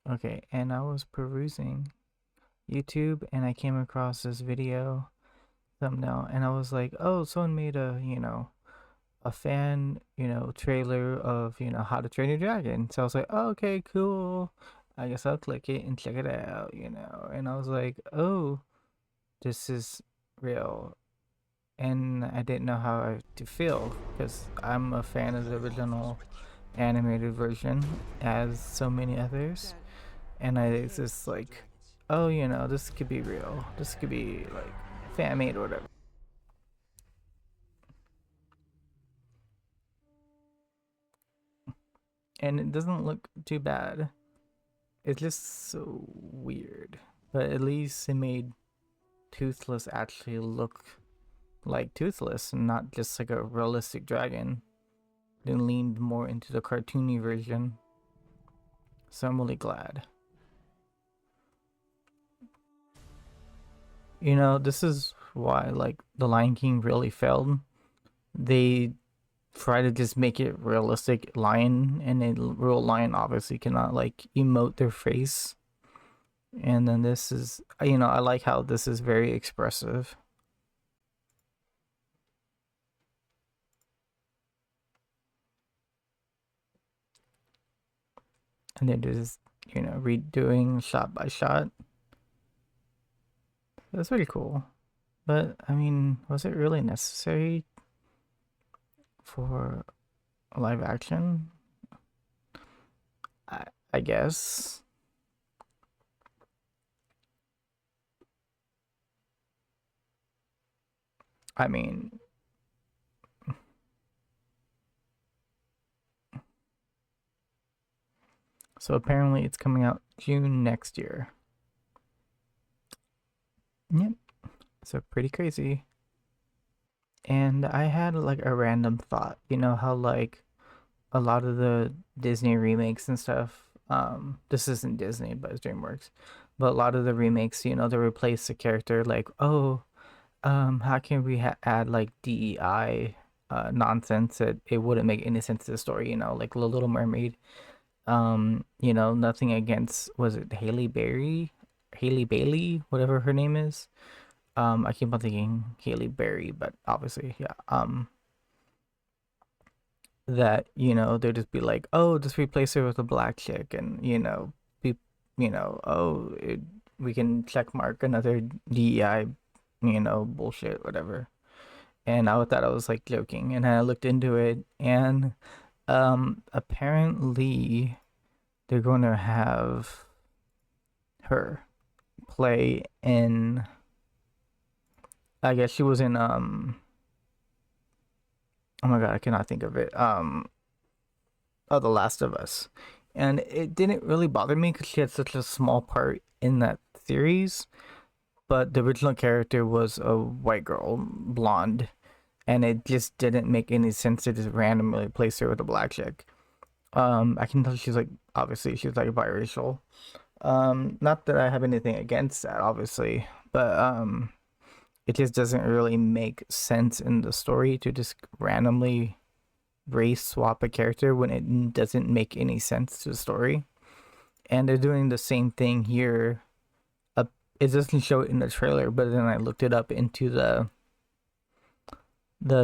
Okay, and I was perusing YouTube and I came across this video thumbnail and I was like, oh, someone made a fan, trailer of, How to Train Your Dragon. So I was like, oh, okay, cool. I guess I'll click it and check it out. And I was like, oh, this is real. And I didn't know how to feel because I'm a fan of the original animated version, as so many others. And I was just like, oh, this could be real. This could be like fan made or whatever. And it doesn't look too bad. It's just so weird. But at least it made Toothless actually look like Toothless and not just like a realistic dragon. It leaned more into the cartoony version. So I'm really glad. This is why like The Lion King really failed. They try to just make it realistic lion, and a real lion obviously cannot like emote their face. And then this is, I like how this is very expressive. And they're just, redoing shot by shot. That's pretty cool. But I mean, was it really necessary for live action? I guess. I mean, so apparently it's coming out June next year. Yep. So pretty crazy. And I had like a random thought. You know how like a lot of the Disney remakes and stuff, this isn't Disney, but it's DreamWorks. But a lot of the remakes, they replace the character like, oh, how can we add like DEI nonsense that it wouldn't make any sense to the story, like The Little Mermaid. Nothing against, was it Haley Bailey, whatever her name is. I keep on thinking Haley Berry, but obviously, yeah. That they'll just be like, oh, just replace her with a black chick, and be, oh, we can check mark another DEI, bullshit, whatever. And I thought I was like joking, and I looked into it, and apparently they're going to have her play in. I guess she was in oh my god, I cannot think of it. Oh, The Last of Us. And it didn't really bother me because she had such a small part in that series. But the original character was a white girl, blonde, and it just didn't make any sense to just randomly place her with a black chick. I can tell she's like, obviously she's like biracial. Not that I have anything against that, obviously, but it just doesn't really make sense in the story to just randomly race swap a character when it doesn't make any sense to the story. And they're doing the same thing here. It doesn't show it in the trailer, but then I looked it up into the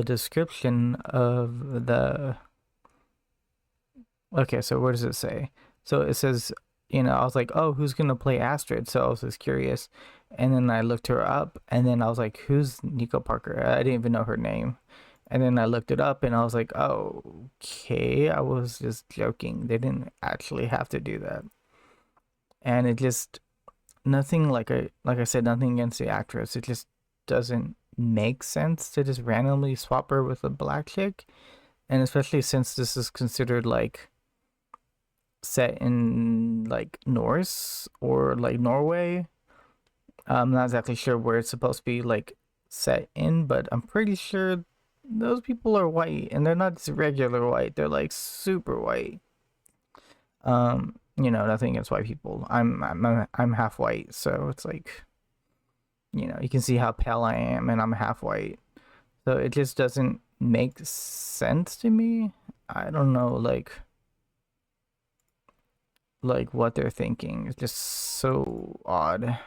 description of the. Okay, so what does it say? So it says, I was like, oh, who's gonna play Astrid? So I was just curious, and then I looked her up, and then I was like, who's Nico Parker? I didn't even know her name. And then I looked it up and I was like, oh, okay, I was just joking. They didn't actually have to do that. And it just, nothing, like I said, nothing against the actress. It just doesn't make sense to just randomly swap her with a black chick. And especially since this is considered like set in like Norse or like Norway. I'm not exactly sure where it's supposed to be like set in, but I'm pretty sure those people are white, and they're not just regular white, they're like super white. Nothing against white people. I'm half white, so it's like, you can see how pale I am, and I'm half white. So it just doesn't make sense to me. I don't know, like, like what they're thinking. It's just so odd.